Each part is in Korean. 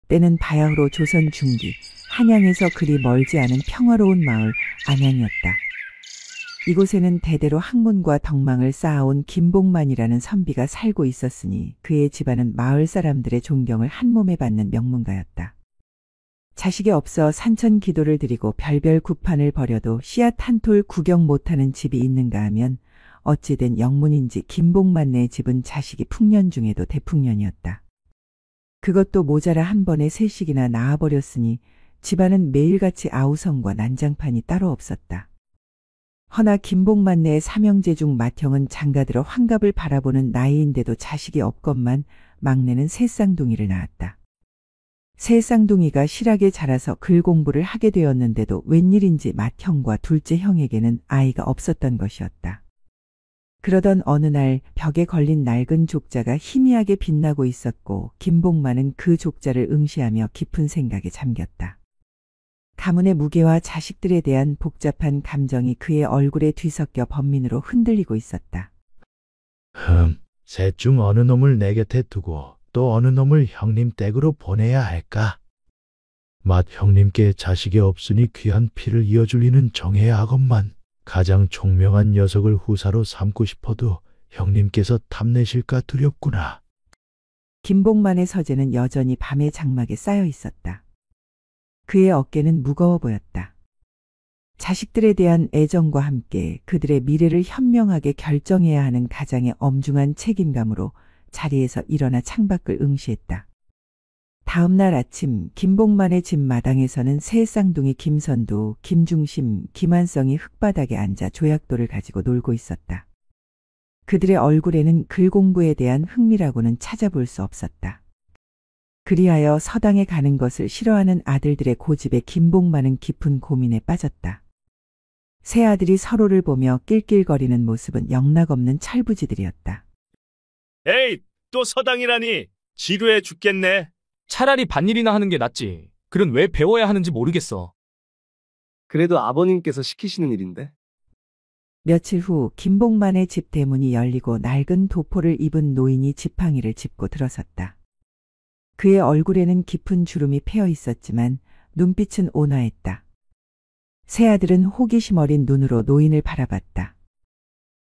때는 바야흐로 조선 중기 한양에서 그리 멀지 않은 평화로운 마을 안양이었다. 이곳에는 대대로 학문과 덕망을 쌓아온 김복만이라는 선비가 살고 있었으니 그의 집안은 마을 사람들의 존경을 한몸에 받는 명문가였다. 자식이 없어 산천 기도를 드리고 별별 구판을 벌여도 씨앗 한 톨 구경 못하는 집이 있는가 하면 어찌된 영문인지 김복만네의 집은 자식이 풍년 중에도 대풍년이었다. 그것도 모자라 한 번에 셋씩이나 낳아버렸으니 집안은 매일같이 아우성과 난장판이 따로 없었다. 허나 김복만네의 삼형제 중 맏형은 장가들어 환갑을 바라보는 나이인데도 자식이 없건만 막내는 세 쌍둥이를 낳았다. 세 쌍둥이가 실하게 자라서 글 공부를 하게 되었는데도 웬일인지 맏형과 둘째 형에게는 아이가 없었던 것이었다. 그러던 어느 날 벽에 걸린 낡은 족자가 희미하게 빛나고 있었고 김복만은 그 족자를 응시하며 깊은 생각에 잠겼다. 가문의 무게와 자식들에 대한 복잡한 감정이 그의 얼굴에 뒤섞여 번민으로 흔들리고 있었다. 셋 중 어느 놈을 내 곁에 두고 또 어느 놈을 형님 댁으로 보내야 할까? 맏 형님께 자식이 없으니 귀한 피를 이어줄 이는 정해야 하건만 가장 총명한 녀석을 후사로 삼고 싶어도 형님께서 탐내실까 두렵구나. 김복만의 서재는 여전히 밤의 장막에 쌓여 있었다. 그의 어깨는 무거워 보였다. 자식들에 대한 애정과 함께 그들의 미래를 현명하게 결정해야 하는 가장의 엄중한 책임감으로 자리에서 일어나 창밖을 응시했다. 다음 날 아침 김복만의 집 마당에서는 세 쌍둥이 김선도, 김중심, 김한성이 흙바닥에 앉아 조약돌을 가지고 놀고 있었다. 그들의 얼굴에는 글 공부에 대한 흥미라고는 찾아볼 수 없었다. 그리하여 서당에 가는 것을 싫어하는 아들들의 고집에 김복만은 깊은 고민에 빠졌다. 세 아들이 서로를 보며 낄낄거리는 모습은 영락없는 철부지들이었다. 에이, 또 서당이라니. 지루해 죽겠네. 차라리 밭일이나 하는 게 낫지. 글은 왜 배워야 하는지 모르겠어. 그래도 아버님께서 시키시는 일인데. 며칠 후 김복만의 집 대문이 열리고 낡은 도포를 입은 노인이 지팡이를 짚고 들어섰다. 그의 얼굴에는 깊은 주름이 패어 있었지만 눈빛은 온화했다. 세 아들은 호기심 어린 눈으로 노인을 바라봤다.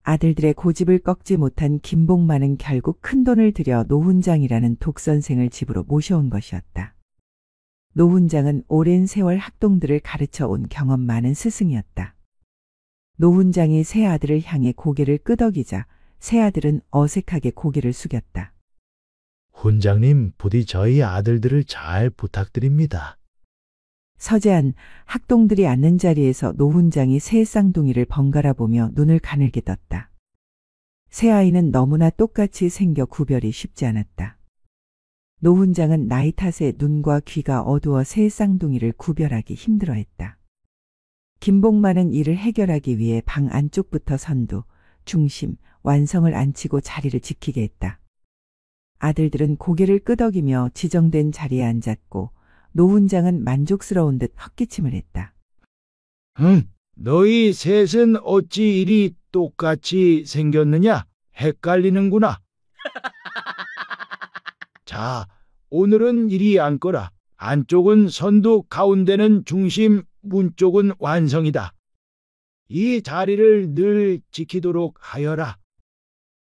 아들들의 고집을 꺾지 못한 김복만은 결국 큰돈을 들여 노훈장이라는 독선생을 집으로 모셔온 것이었다. 노훈장은 오랜 세월 학동들을 가르쳐 온 경험 많은 스승이었다. 노훈장이 세 아들을 향해 고개를 끄덕이자 세 아들은 어색하게 고개를 숙였다. 훈장님, 부디 저희 아들들을 잘 부탁드립니다. 서재한 학동들이 앉는 자리에서 노훈장이 세 쌍둥이를 번갈아 보며 눈을 가늘게 떴다. 세 아이는 너무나 똑같이 생겨 구별이 쉽지 않았다. 노훈장은 나이 탓에 눈과 귀가 어두워 세 쌍둥이를 구별하기 힘들어했다. 김복만은 이를 해결하기 위해 방 안쪽부터 선두, 중심, 완성을 앉히고 자리를 지키게 했다. 아들들은 고개를 끄덕이며 지정된 자리에 앉았고 노훈장은 만족스러운 듯 헛기침을 했다. 너희 셋은 어찌 이리 똑같이 생겼느냐? 헷갈리는구나. 자, 오늘은 이리 앉거라. 안쪽은 선두, 가운데는 중심, 문 쪽은 완성이다. 이 자리를 늘 지키도록 하여라.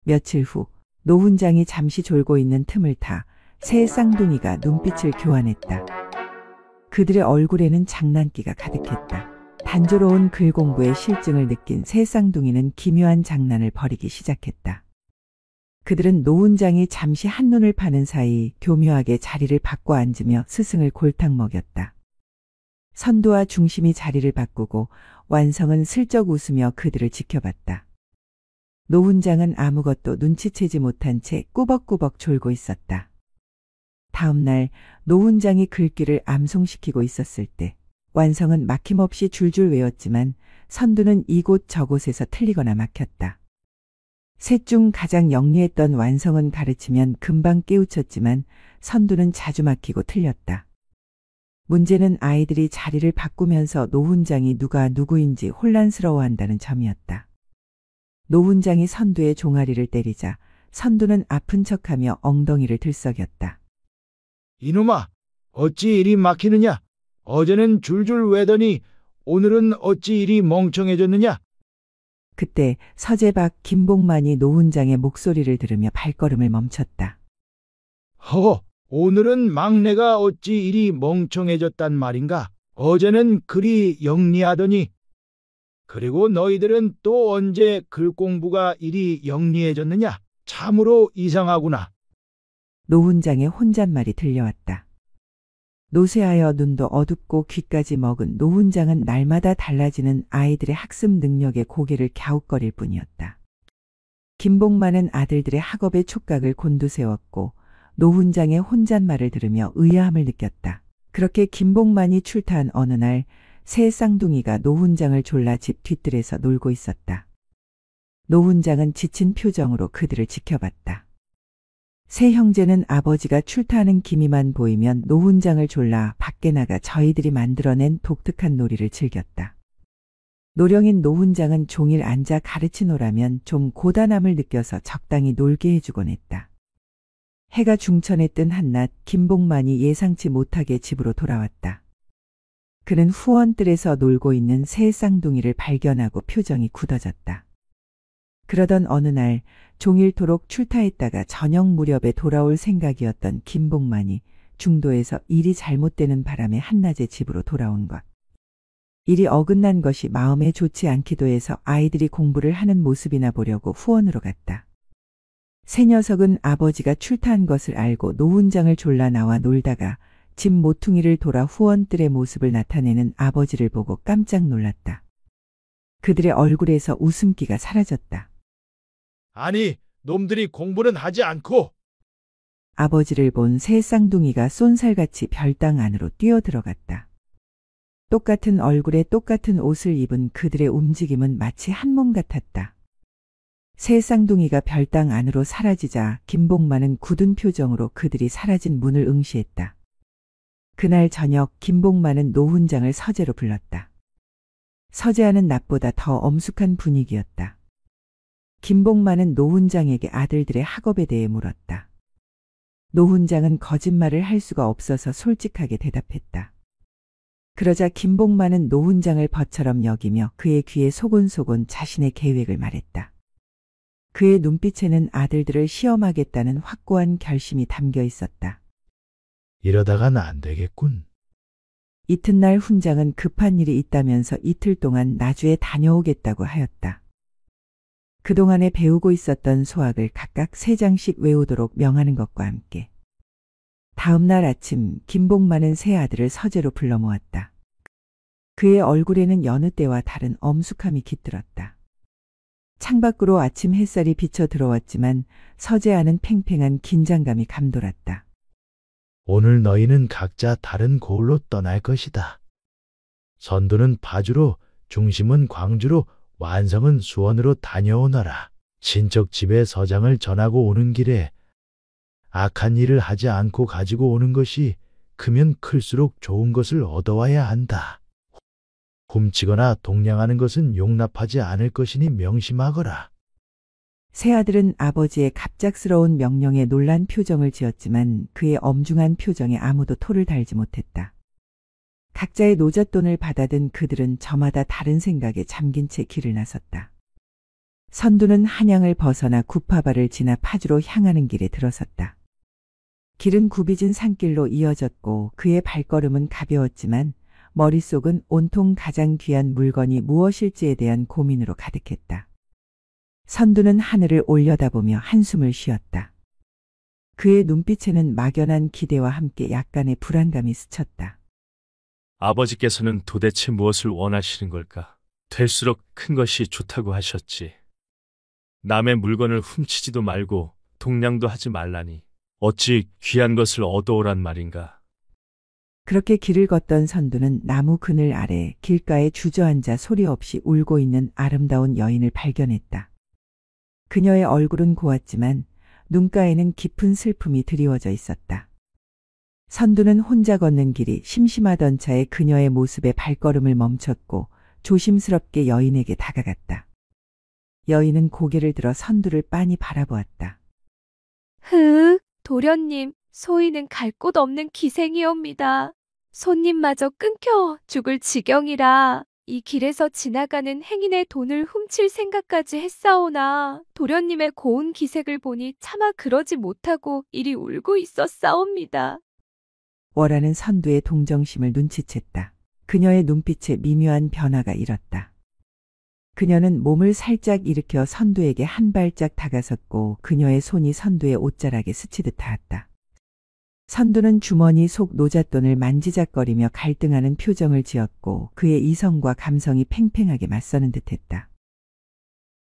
며칠 후 노훈장이 잠시 졸고 있는 틈을 타 세 쌍둥이가 눈빛을 교환했다. 그들의 얼굴에는 장난기가 가득했다. 단조로운 글 공부의 실증을 느낀 세 쌍둥이는 기묘한 장난을 벌이기 시작했다. 그들은 노훈장이 잠시 한눈을 파는 사이 교묘하게 자리를 바꿔 앉으며 스승을 골탕 먹였다. 선두와 중심이 자리를 바꾸고 완성은 슬쩍 웃으며 그들을 지켜봤다. 노훈장은 아무것도 눈치채지 못한 채 꾸벅꾸벅 졸고 있었다. 다음 날 노훈장이 글귀를 암송시키고 있었을 때 완성은 막힘없이 줄줄 외웠지만 선두는 이곳 저곳에서 틀리거나 막혔다. 셋 중 가장 영리했던 완성은 가르치면 금방 깨우쳤지만 선두는 자주 막히고 틀렸다. 문제는 아이들이 자리를 바꾸면서 노훈장이 누가 누구인지 혼란스러워한다는 점이었다. 노훈장이 선두의 종아리를 때리자 선두는 아픈 척하며 엉덩이를 들썩였다. 이놈아, 어찌 이리 막히느냐? 어제는 줄줄 외더니 오늘은 어찌 이리 멍청해졌느냐? 그때 서재박 김복만이 노훈장의 목소리를 들으며 발걸음을 멈췄다. 허, 오늘은 막내가 어찌 이리 멍청해졌단 말인가? 어제는 그리 영리하더니. 그리고 너희들은 또 언제 글 공부가 이리 영리해졌느냐? 참으로 이상하구나. 노훈장의 혼잣말이 들려왔다. 노쇠하여 눈도 어둡고 귀까지 먹은 노훈장은 날마다 달라지는 아이들의 학습 능력에 고개를 갸웃거릴 뿐이었다. 김복만은 아들들의 학업의 촉각을 곤두세웠고 노훈장의 혼잣말을 들으며 의아함을 느꼈다. 그렇게 김복만이 출타한 어느 날 새 쌍둥이가 노훈장을 졸라 집 뒤뜰에서 놀고 있었다. 노훈장은 지친 표정으로 그들을 지켜봤다. 세 형제는 아버지가 출타하는 기미만 보이면 노훈장을 졸라 밖에 나가 저희들이 만들어낸 독특한 놀이를 즐겼다. 노령인 노훈장은 종일 앉아 가르치노라면 좀 고단함을 느껴서 적당히 놀게 해주곤 했다. 해가 중천에 뜬 한낮 김복만이 예상치 못하게 집으로 돌아왔다. 그는 후원뜰에서 놀고 있는 새 쌍둥이를 발견하고 표정이 굳어졌다. 그러던 어느 날 종일토록 출타했다가 저녁 무렵에 돌아올 생각이었던 김복만이 중도에서 일이 잘못되는 바람에 한낮에 집으로 돌아온 것. 일이 어긋난 것이 마음에 좋지 않기도 해서 아이들이 공부를 하는 모습이나 보려고 후원으로 갔다. 새 녀석은 아버지가 출타한 것을 알고 노훈장을 졸라 나와 놀다가 집 모퉁이를 돌아 후원뜰의 모습을 나타내는 아버지를 보고 깜짝 놀랐다. 그들의 얼굴에서 웃음기가 사라졌다. 아니, 놈들이 공부는 하지 않고. 아버지를 본 새 쌍둥이가 쏜살같이 별당 안으로 뛰어들어갔다. 똑같은 얼굴에 똑같은 옷을 입은 그들의 움직임은 마치 한 몸 같았다. 새 쌍둥이가 별당 안으로 사라지자 김복만은 굳은 표정으로 그들이 사라진 문을 응시했다. 그날 저녁 김복만은 노훈장을 서재로 불렀다. 서재하는 낮보다 더 엄숙한 분위기였다. 김복만은 노훈장에게 아들들의 학업에 대해 물었다. 노훈장은 거짓말을 할 수가 없어서 솔직하게 대답했다. 그러자 김복만은 노훈장을 벗처럼 여기며 그의 귀에 소곤소곤 자신의 계획을 말했다. 그의 눈빛에는 아들들을 시험하겠다는 확고한 결심이 담겨 있었다. 이러다간 안 되겠군. 이튿날 훈장은 급한 일이 있다면서 이틀 동안 나주에 다녀오겠다고 하였다. 그동안에 배우고 있었던 소학을 각각 3장씩 외우도록 명하는 것과 함께 다음 날 아침 김복만은 세 아들을 서재로 불러 모았다. 그의 얼굴에는 여느 때와 다른 엄숙함이 깃들었다. 창밖으로 아침 햇살이 비쳐 들어왔지만 서재 안은 팽팽한 긴장감이 감돌았다. 오늘 너희는 각자 다른 고을로 떠날 것이다. 선두는 파주로, 중심은 광주로, 완성은 수원으로 다녀오너라. 친척 집에 서장을 전하고 오는 길에 악한 일을 하지 않고 가지고 오는 것이 크면 클수록 좋은 것을 얻어와야 한다. 훔치거나 동냥하는 것은 용납하지 않을 것이니 명심하거라. 세 아들은 아버지의 갑작스러운 명령에 놀란 표정을 지었지만 그의 엄중한 표정에 아무도 토를 달지 못했다. 각자의 노잣돈을 받아든 그들은 저마다 다른 생각에 잠긴 채 길을 나섰다. 선두는 한양을 벗어나 구파발을 지나 파주로 향하는 길에 들어섰다. 길은 굽이진 산길로 이어졌고 그의 발걸음은 가벼웠지만 머릿속은 온통 가장 귀한 물건이 무엇일지에 대한 고민으로 가득했다. 선두는 하늘을 올려다보며 한숨을 쉬었다. 그의 눈빛에는 막연한 기대와 함께 약간의 불안감이 스쳤다. 아버지께서는 도대체 무엇을 원하시는 걸까? 될수록 큰 것이 좋다고 하셨지. 남의 물건을 훔치지도 말고 동냥도 하지 말라니. 어찌 귀한 것을 얻어오란 말인가. 그렇게 길을 걷던 선두는 나무 그늘 아래 길가에 주저앉아 소리 없이 울고 있는 아름다운 여인을 발견했다. 그녀의 얼굴은 고왔지만 눈가에는 깊은 슬픔이 드리워져 있었다. 선두는 혼자 걷는 길이 심심하던 차에 그녀의 모습에 발걸음을 멈췄고 조심스럽게 여인에게 다가갔다. 여인은 고개를 들어 선두를 빤히 바라보았다. 도련님, 소희는 갈 곳 없는 기생이옵니다. 손님마저 끊겨 죽을 지경이라 이 길에서 지나가는 행인의 돈을 훔칠 생각까지 했사오나 도련님의 고운 기색을 보니 차마 그러지 못하고 이리 울고 있었사옵니다. 월하는 선두의 동정심을 눈치챘다. 그녀의 눈빛에 미묘한 변화가 일었다. 그녀는 몸을 살짝 일으켜 선두에게 한 발짝 다가섰고 그녀의 손이 선두의 옷자락에 스치듯 닿았다. 선두는 주머니 속 노잣돈을 만지작거리며 갈등하는 표정을 지었고 그의 이성과 감성이 팽팽하게 맞서는 듯했다.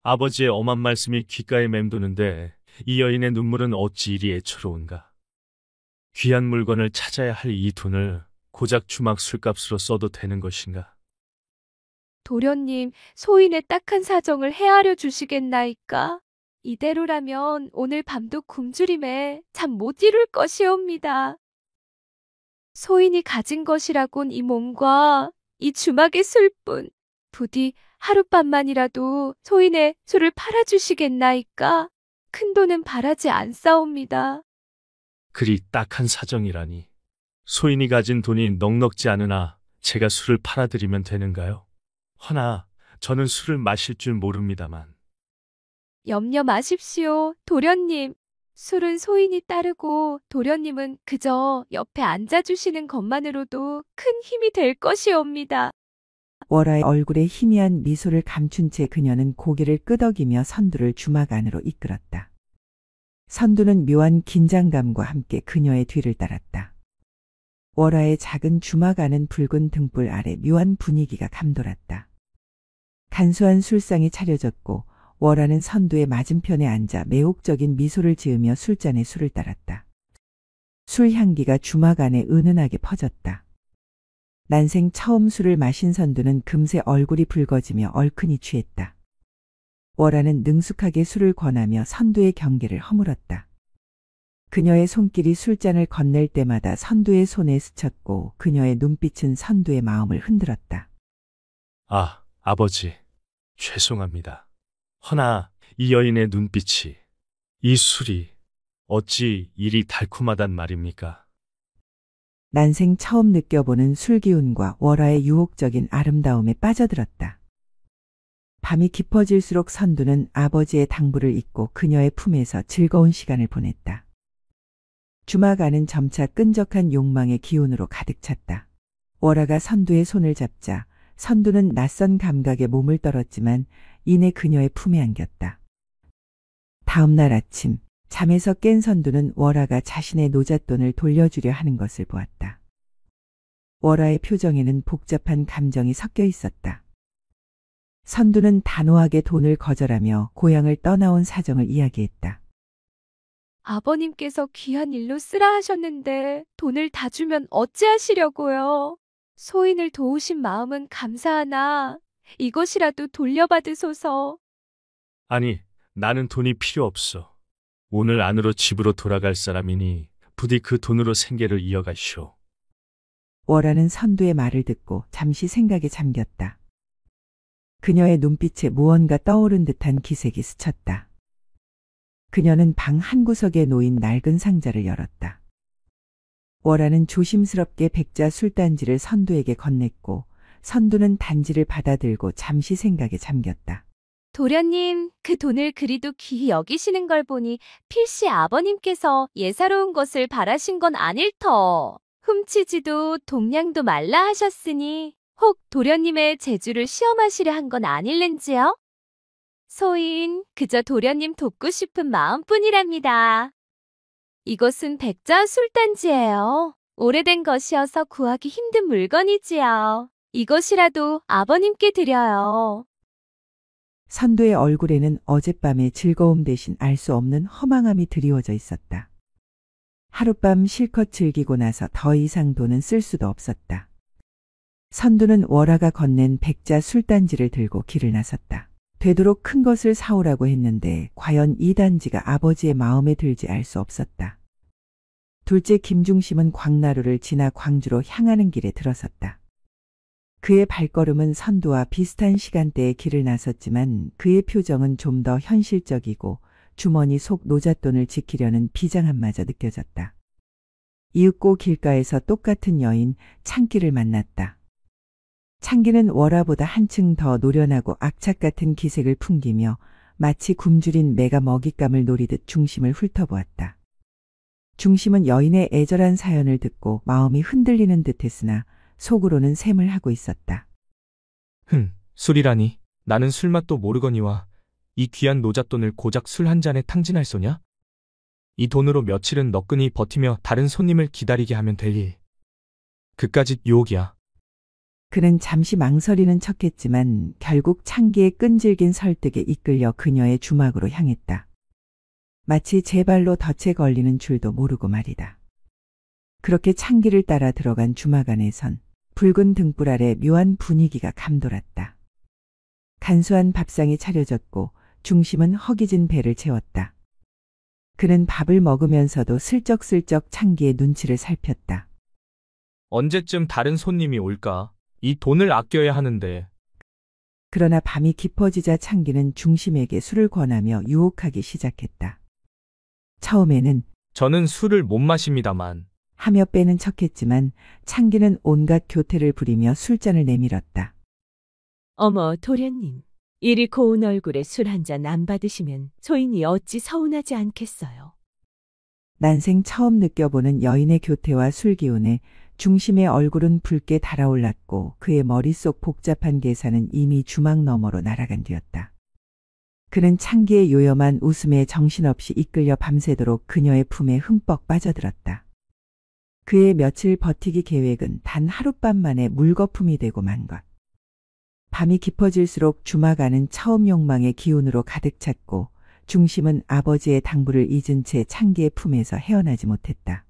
아버지의 엄한 말씀이 귓가에 맴도는데 이 여인의 눈물은 어찌 이리 애처로운가. 귀한 물건을 찾아야 할 이 돈을 고작 주막 술값으로 써도 되는 것인가. 도련님, 소인의 딱한 사정을 헤아려 주시겠나이까? 이대로라면 오늘 밤도 굶주림에 잠 못 이룰 것이옵니다. 소인이 가진 것이라곤 이 몸과 이 주막의 술뿐. 부디 하룻밤만이라도 소인의 술을 팔아주시겠나이까? 큰 돈은 바라지 않사옵니다. 그리 딱한 사정이라니. 소인이 가진 돈이 넉넉지 않으나 제가 술을 팔아드리면 되는가요? 허나 저는 술을 마실 줄 모릅니다만. 염려 마십시오, 도련님. 술은 소인이 따르고 도련님은 그저 옆에 앉아주시는 것만으로도 큰 힘이 될 것이옵니다. 월하의 얼굴에 희미한 미소를 감춘 채 그녀는 고개를 끄덕이며 선두를 주막 안으로 이끌었다. 선두는 묘한 긴장감과 함께 그녀의 뒤를 따랐다. 월하의 작은 주막 안은 붉은 등불 아래 묘한 분위기가 감돌았다. 간소한 술상이 차려졌고 월하는 선두의 맞은편에 앉아 매혹적인 미소를 지으며 술잔에 술을 따랐다. 술 향기가 주막 안에 은은하게 퍼졌다. 난생 처음 술을 마신 선두는 금세 얼굴이 붉어지며 얼큰이 취했다. 월하는 능숙하게 술을 권하며 선두의 경계를 허물었다. 그녀의 손길이 술잔을 건넬 때마다 선두의 손에 스쳤고 그녀의 눈빛은 선두의 마음을 흔들었다. 아, 아버지, 죄송합니다. 허나 이 여인의 눈빛이, 이 술이 어찌 이리 달콤하단 말입니까? 난생 처음 느껴보는 술기운과 월하의 유혹적인 아름다움에 빠져들었다. 밤이 깊어질수록 선두는 아버지의 당부를 잊고 그녀의 품에서 즐거운 시간을 보냈다. 주막 안은 점차 끈적한 욕망의 기운으로 가득 찼다. 월하가 선두의 손을 잡자 선두는 낯선 감각에 몸을 떨었지만 이내 그녀의 품에 안겼다. 다음 날 아침 잠에서 깬 선두는 월하가 자신의 노잣돈을 돌려주려 하는 것을 보았다. 월하의 표정에는 복잡한 감정이 섞여 있었다. 선두는 단호하게 돈을 거절하며 고향을 떠나온 사정을 이야기했다. 아버님께서 귀한 일로 쓰라 하셨는데 돈을 다 주면 어찌하시려고요? 소인을 도우신 마음은 감사하나 이것이라도 돌려받으소서. 아니, 나는 돈이 필요 없어. 오늘 안으로 집으로 돌아갈 사람이니 부디 그 돈으로 생계를 이어가시오. 월하는 선두의 말을 듣고 잠시 생각에 잠겼다. 그녀의 눈빛에 무언가 떠오른 듯한 기색이 스쳤다. 그녀는 방 한구석에 놓인 낡은 상자를 열었다. 월하는 조심스럽게 백자 술단지를 선두에게 건넸고 선두는 단지를 받아들고 잠시 생각에 잠겼다. 도련님, 그 돈을 그리도 귀히 여기시는 걸 보니 필시 아버님께서 예사로운 것을 바라신 건 아닐 터. 훔치지도 동량도 말라 하셨으니 혹 도련님의 재주를 시험하시려 한 건 아닐는지요? 소인, 그저 도련님 돕고 싶은 마음뿐이랍니다. 이것은 백자 술단지예요. 오래된 것이어서 구하기 힘든 물건이지요. 이것이라도 아버님께 드려요. 선두의 얼굴에는 어젯밤의 즐거움 대신 알 수 없는 허망함이 드리워져 있었다. 하룻밤 실컷 즐기고 나서 더 이상 돈은 쓸 수도 없었다. 선두는 월하가 건넨 백자 술단지를 들고 길을 나섰다. 되도록 큰 것을 사오라고 했는데 과연 이 단지가 아버지의 마음에 들지 알 수 없었다. 둘째 김중심은 광나루를 지나 광주로 향하는 길에 들어섰다. 그의 발걸음은 선두와 비슷한 시간대에 길을 나섰지만 그의 표정은 좀 더 현실적이고 주머니 속 노잣돈을 지키려는 비장함마저 느껴졌다. 이윽고 길가에서 똑같은 여인 창기를 만났다. 창기는 월화보다 한층 더 노련하고 악착 같은 기색을 풍기며 마치 굶주린 매가 먹잇감을 노리듯 중심을 훑어보았다. 중심은 여인의 애절한 사연을 듣고 마음이 흔들리는 듯했으나 속으로는 샘을 하고 있었다. 술이라니. 나는 술맛도 모르거니와 이 귀한 노잣돈을 고작 술 한 잔에 탕진할 소냐? 이 돈으로 며칠은 너끈히 버티며 다른 손님을 기다리게 하면 될 일. 그까짓 유혹이야. 그는 잠시 망설이는 척했지만 결국 창기의 끈질긴 설득에 이끌려 그녀의 주막으로 향했다. 마치 제 발로 덫에 걸리는 줄도 모르고 말이다. 그렇게 창기를 따라 들어간 주막 안에선 붉은 등불 아래 묘한 분위기가 감돌았다. 간소한 밥상이 차려졌고 중심은 허기진 배를 채웠다. 그는 밥을 먹으면서도 슬쩍슬쩍 창기의 눈치를 살폈다. 언제쯤 다른 손님이 올까? 이 돈을 아껴야 하는데. 그러나 밤이 깊어지자 창기는 중심에게 술을 권하며 유혹하기 시작했다. 처음에는 저는 술을 못 마십니다만. 하며 빼는 척했지만 창기는 온갖 교태를 부리며 술잔을 내밀었다. 어머, 도련님. 이리 고운 얼굴에 술 한 잔 안 받으시면 소인이 어찌 서운하지 않겠어요. 난생 처음 느껴보는 여인의 교태와 술기운에 중심의 얼굴은 붉게 달아올랐고 그의 머릿속 복잡한 계산은 이미 주막 너머로 날아간 뒤였다. 그는 창기의 요염한 웃음에 정신없이 이끌려 밤새도록 그녀의 품에 흠뻑 빠져들었다. 그의 며칠 버티기 계획은 단 하룻밤 만에 물거품이 되고 만 것. 밤이 깊어질수록 주막 안은 처음 욕망의 기운으로 가득 찼고 중심은 아버지의 당부를 잊은 채 창기의 품에서 헤어나지 못했다.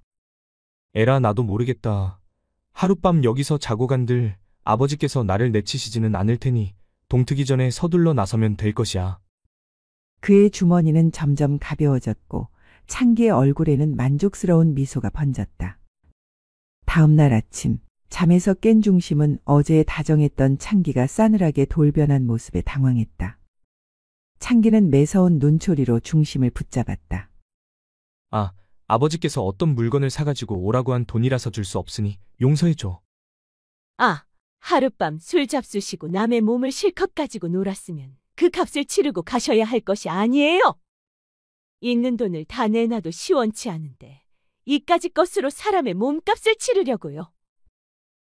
에라 나도 모르겠다. 하룻밤 여기서 자고 간들 아버지께서 나를 내치시지는 않을 테니 동트기 전에 서둘러 나서면 될 것이야. 그의 주머니는 점점 가벼워졌고 창기의 얼굴에는 만족스러운 미소가 번졌다. 다음 날 아침 잠에서 깬 중심은 어제 다정했던 창기가 싸늘하게 돌변한 모습에 당황했다. 창기는 매서운 눈초리로 중심을 붙잡았다. 아버지께서 어떤 물건을 사가지고 오라고 한 돈이라서 줄 수 없으니 용서해줘. 아, 하룻밤 술 잡수시고 남의 몸을 실컷 가지고 놀았으면 그 값을 치르고 가셔야 할 것이 아니에요. 있는 돈을 다 내놔도 시원치 않은데 이까지 것으로 사람의 몸값을 치르려고요.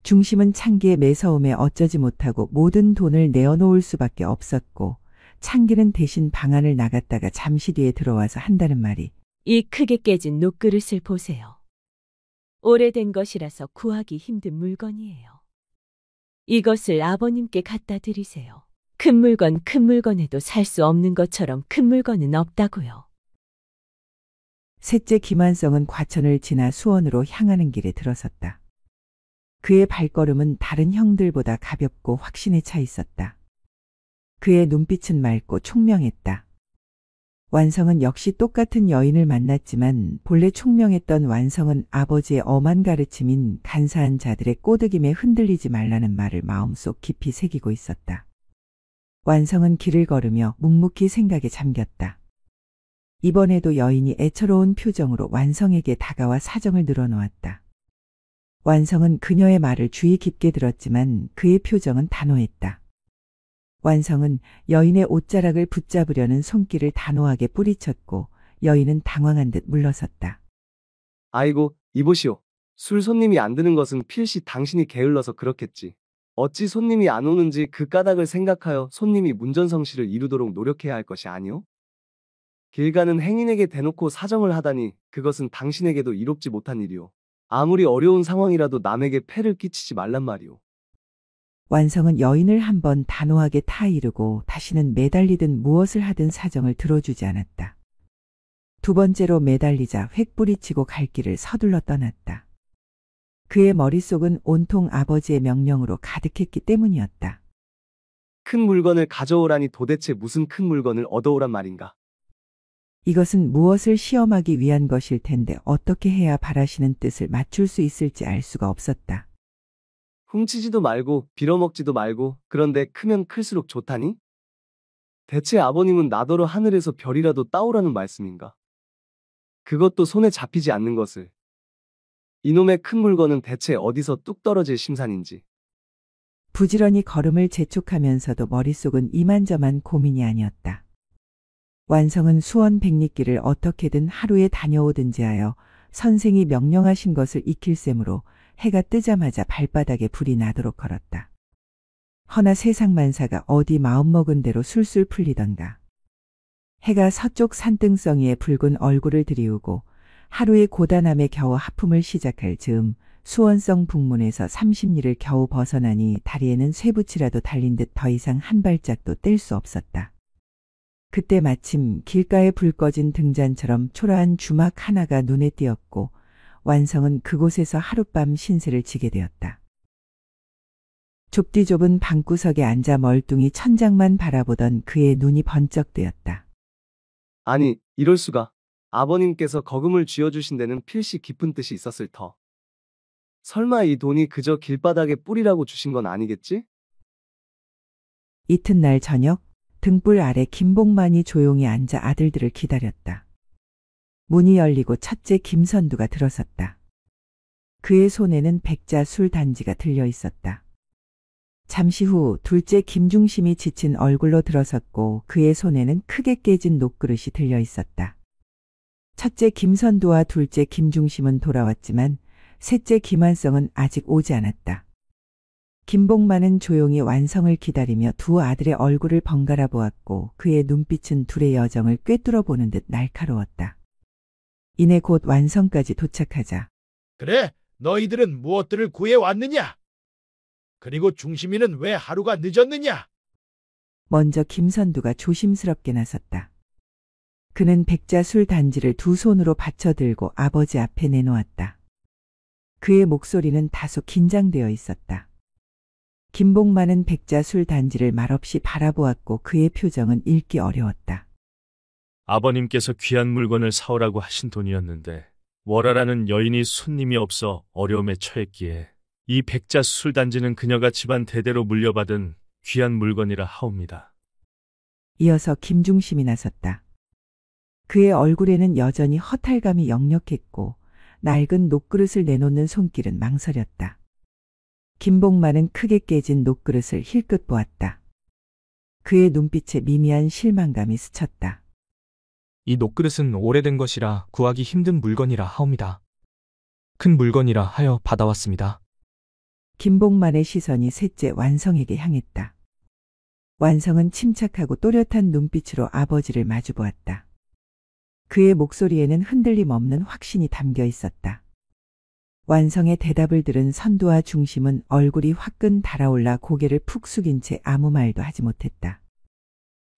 중심은 창기의 매서움에 어쩌지 못하고 모든 돈을 내어놓을 수밖에 없었고 창기는 대신 방 안을 나갔다가 잠시 뒤에 들어와서 한다는 말이 이 크게 깨진 녹그릇을 보세요. 오래된 것이라서 구하기 힘든 물건이에요. 이것을 아버님께 갖다 드리세요. 큰 물건에도 살 수 없는 것처럼 큰 물건은 없다고요. 셋째 김한성은 과천을 지나 수원으로 향하는 길에 들어섰다. 그의 발걸음은 다른 형들보다 가볍고 확신에 차 있었다. 그의 눈빛은 맑고 총명했다. 완성은 역시 똑같은 여인을 만났지만 본래 총명했던 완성은 아버지의 엄한 가르침인 간사한 자들의 꼬드김에 흔들리지 말라는 말을 마음속 깊이 새기고 있었다. 완성은 길을 걸으며 묵묵히 생각에 잠겼다. 이번에도 여인이 애처로운 표정으로 완성에게 다가와 사정을 늘어놓았다. 완성은 그녀의 말을 주의 깊게 들었지만 그의 표정은 단호했다. 완성은 여인의 옷자락을 붙잡으려는 손길을 단호하게 뿌리쳤고 여인은 당황한 듯 물러섰다. 아이고, 이보시오. 술 손님이 안 드는 것은 필시 당신이 게을러서 그렇겠지. 어찌 손님이 안 오는지 그 까닭을 생각하여 손님이 문전성시를 이루도록 노력해야 할 것이 아니오? 길 가는 행인에게 대놓고 사정을 하다니 그것은 당신에게도 이롭지 못한 일이오. 아무리 어려운 상황이라도 남에게 폐를 끼치지 말란 말이오. 완성은 여인을 한번 단호하게 타이르고 다시는 매달리든 무엇을 하든 사정을 들어주지 않았다. 두 번째로 매달리자 획부리치고 갈 길을 서둘러 떠났다. 그의 머릿속은 온통 아버지의 명령으로 가득했기 때문이었다. 큰 물건을 가져오라니 도대체 무슨 큰 물건을 얻어오란 말인가? 이것은 무엇을 시험하기 위한 것일 텐데 어떻게 해야 바라시는 뜻을 맞출 수 있을지 알 수가 없었다. 훔치지도 말고 빌어먹지도 말고 그런데 크면 클수록 좋다니? 대체 아버님은 나더러 하늘에서 별이라도 따오라는 말씀인가? 그것도 손에 잡히지 않는 것을. 이놈의 큰 물건은 대체 어디서 뚝 떨어질 심산인지. 부지런히 걸음을 재촉하면서도 머릿속은 이만저만 고민이 아니었다. 완성은 수원 백리길을 어떻게든 하루에 다녀오든지 하여 선생이 명령하신 것을 익힐셈으로 해가 뜨자마자 발바닥에 불이 나도록 걸었다. 허나 세상만사가 어디 마음먹은 대로 술술 풀리던가. 해가 서쪽 산등성이에 붉은 얼굴을 들이우고 하루의 고단함에 겨우 하품을 시작할 즈음 수원성 북문에서 30리를 겨우 벗어나니 다리에는 쇠붙이라도 달린 듯 더 이상 한 발짝도 뗄 수 없었다. 그때 마침 길가에 불 꺼진 등잔처럼 초라한 주막 하나가 눈에 띄었고 완성은 그곳에서 하룻밤 신세를 지게 되었다. 좁디 좁은 방구석에 앉아 멀뚱히 천장만 바라보던 그의 눈이 번쩍 뜨였다. 아니, 이럴 수가. 아버님께서 거금을 쥐어주신 데는 필시 깊은 뜻이 있었을 터. 설마 이 돈이 그저 길바닥에 뿌리라고 주신 건 아니겠지? 이튿날 저녁 등불 아래 김복만이 조용히 앉아 아들들을 기다렸다. 문이 열리고 첫째 김선두가 들어섰다. 그의 손에는 백자 술 단지가 들려 있었다. 잠시 후 둘째 김중심이 지친 얼굴로 들어섰고 그의 손에는 크게 깨진 녹그릇이 들려 있었다. 첫째 김선두와 둘째 김중심은 돌아왔지만 셋째 김한성은 아직 오지 않았다. 김복만은 조용히 완성을 기다리며 두 아들의 얼굴을 번갈아 보았고 그의 눈빛은 둘의 여정을 꿰뚫어 보는 듯 날카로웠다. 이내 곧 완성까지 도착하자 그래, 너희들은 무엇들을 구해왔느냐? 그리고 중심이는 왜 하루가 늦었느냐? 먼저 김선두가 조심스럽게 나섰다. 그는 백자술 단지를 두 손으로 받쳐들고 아버지 앞에 내놓았다. 그의 목소리는 다소 긴장되어 있었다. 김복만은 백자술 단지를 말없이 바라보았고 그의 표정은 읽기 어려웠다. 아버님께서 귀한 물건을 사오라고 하신 돈이었는데 월하라는 여인이 손님이 없어 어려움에 처했기에 이 백자 술단지는 그녀가 집안 대대로 물려받은 귀한 물건이라 하옵니다. 이어서 김중심이 나섰다. 그의 얼굴에는 여전히 허탈감이 역력했고 낡은 녹그릇을 내놓는 손길은 망설였다. 김복만은 크게 깨진 녹그릇을 힐끗 보았다. 그의 눈빛에 미미한 실망감이 스쳤다. 이 녹그릇은 오래된 것이라 구하기 힘든 물건이라 하옵니다. 큰 물건이라 하여 받아왔습니다. 김복만의 시선이 셋째 완성에게 향했다. 완성은 침착하고 또렷한 눈빛으로 아버지를 마주보았다. 그의 목소리에는 흔들림 없는 확신이 담겨 있었다. 완성의 대답을 들은 선두와 중심은 얼굴이 화끈 달아올라 고개를 푹 숙인 채 아무 말도 하지 못했다.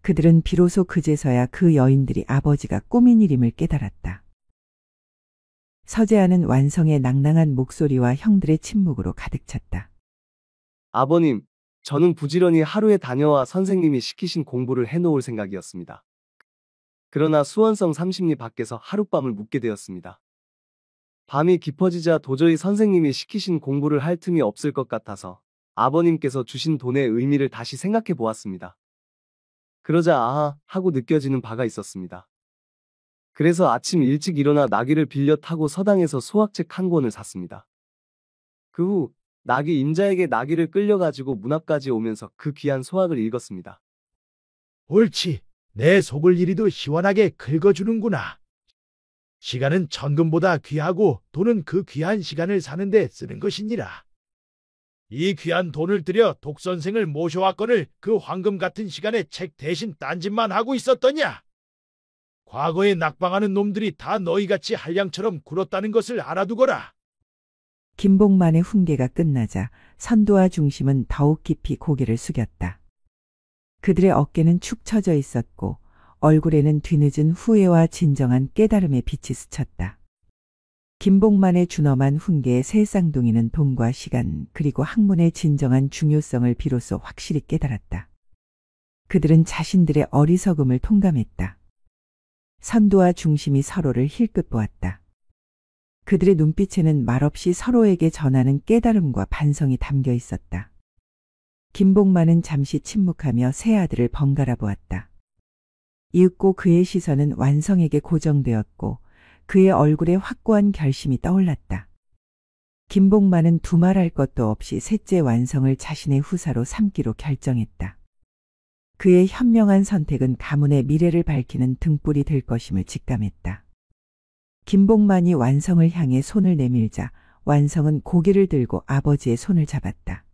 그들은 비로소 그제서야 그 여인들이 아버지가 꾸민 일임을 깨달았다. 서재하는 완성의 낭낭한 목소리와 형들의 침묵으로 가득 찼다. 아버님, 저는 부지런히 하루에 다녀와 선생님이 시키신 공부를 해놓을 생각이었습니다. 그러나 수원성 30리 밖에서 하룻밤을 묵게 되었습니다. 밤이 깊어지자 도저히 선생님이 시키신 공부를 할 틈이 없을 것 같아서 아버님께서 주신 돈의 의미를 다시 생각해 보았습니다. 그러자 아하 하고 느껴지는 바가 있었습니다. 그래서 아침 일찍 일어나 나귀를 빌려 타고 서당에서 소학책 한 권을 샀습니다. 그 후 나귀 임자에게 나귀를 끌려가지고 문 앞까지 오면서 그 귀한 소학을 읽었습니다. 옳지, 내 속을 이리도 시원하게 긁어주는구나. 시간은 천금보다 귀하고 돈은 그 귀한 시간을 사는데 쓰는 것이니라. 이 귀한 돈을 들여 독선생을 모셔왔거늘 그 황금 같은 시간에 책 대신 딴짓만 하고 있었더냐? 과거에 낙방하는 놈들이 다 너희같이 한량처럼 굴었다는 것을 알아두거라. 김복만의 훈계가 끝나자 선두와 중심은 더욱 깊이 고개를 숙였다. 그들의 어깨는 축 처져 있었고 얼굴에는 뒤늦은 후회와 진정한 깨달음의 빛이 스쳤다. 김복만의 준엄한 훈계에 새 쌍둥이는 돈과 시간 그리고 학문의 진정한 중요성을 비로소 확실히 깨달았다. 그들은 자신들의 어리석음을 통감했다. 선두와 중심이 서로를 힐끗 보았다. 그들의 눈빛에는 말없이 서로에게 전하는 깨달음과 반성이 담겨 있었다. 김복만은 잠시 침묵하며 세 아들을 번갈아 보았다. 이윽고 그의 시선은 완성에게 고정되었고 그의 얼굴에 확고한 결심이 떠올랐다. 김복만은 두말할 것도 없이 셋째 완성을 자신의 후사로 삼기로 결정했다. 그의 현명한 선택은 가문의 미래를 밝히는 등불이 될 것임을 직감했다. 김복만이 완성을 향해 손을 내밀자 완성은 고개를 들고 아버지의 손을 잡았다.